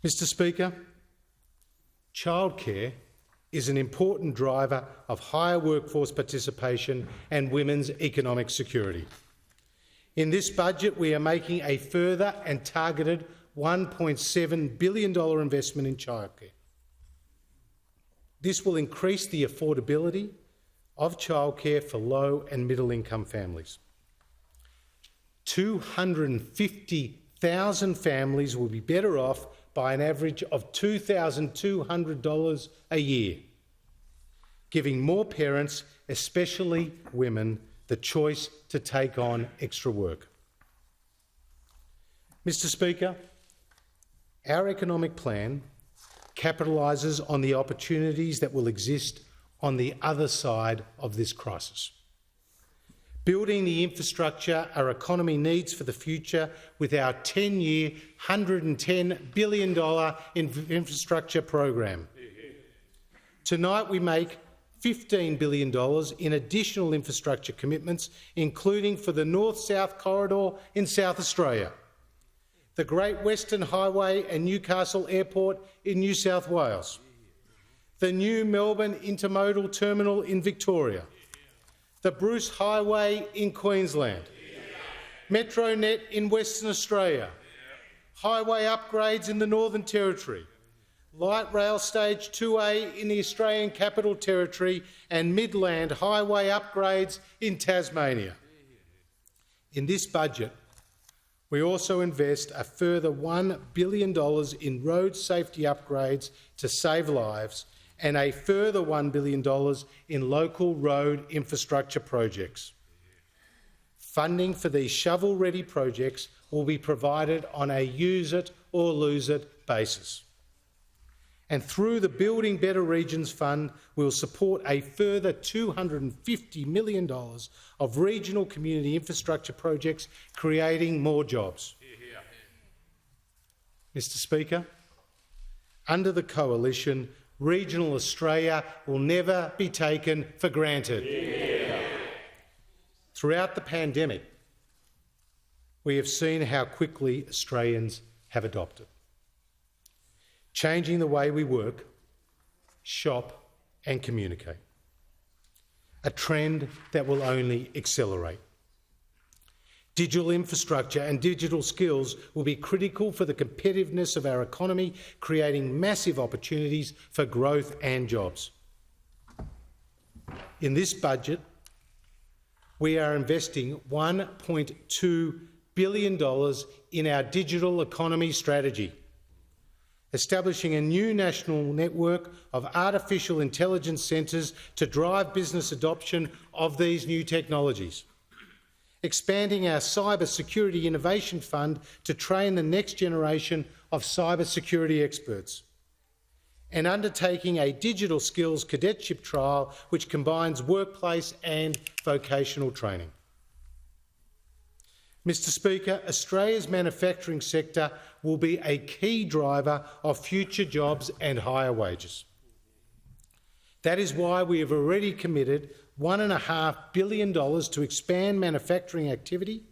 Mr. Speaker, childcare is an important driver of higher workforce participation and women's economic security. In this budget, we are making a further and targeted $1.7 billion investment in childcare. This will increase the affordability of childcare for low and middle income families. 250,000 families will be better off by an average of $2,200 a year, giving more parents, especially women, the choice to take on extra work. Mr. Speaker, our economic plan capitalises on the opportunities that will exist on the other side of this crisis. Building the infrastructure our economy needs for the future with our 10-year, $110 billion infrastructure program. Tonight we make $15 billion in additional infrastructure commitments, including for the North-South Corridor in South Australia, the Great Western Highway and Newcastle Airport in New South Wales, the new Melbourne Intermodal Terminal in Victoria, the Bruce Highway in Queensland, MetroNet in Western Australia, highway upgrades in the Northern Territory, Light Rail Stage 2A in the Australian Capital Territory and Midland Highway upgrades in Tasmania. In this budget, we also invest a further $1 billion in road safety upgrades to save lives and a further $1 billion in local road infrastructure projects. Funding for these shovel-ready projects will be provided on a use-it-or-lose-it basis. And through the Building Better Regions Fund, we'll support a further $250 million of regional community infrastructure projects, creating more jobs. Mr. Speaker, under the Coalition, regional Australia will never be taken for granted. Throughout the pandemic, we have seen how quickly Australians have adopted, changing the way we work, shop and communicate, a trend that will only accelerate. Digital infrastructure and digital skills will be critical for the competitiveness of our economy, creating massive opportunities for growth and jobs. In this budget, we are investing $1.2 billion in our digital economy strategy, establishing a new national network of artificial intelligence centres to drive business adoption of these new technologies, expanding our Cyber Security Innovation Fund to train the next generation of cyber security experts, and undertaking a digital skills cadetship trial which combines workplace and vocational training. Mr. Speaker, Australia's manufacturing sector will be a key driver of future jobs and higher wages. That is why we have already committed $1.5 billion to expand manufacturing activity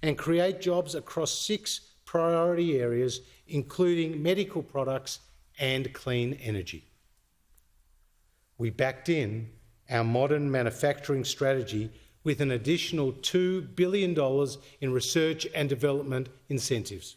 and create jobs across 6 priority areas, including medical products and clean energy. We backed in our modern manufacturing strategy with an additional $2 billion in research and development incentives.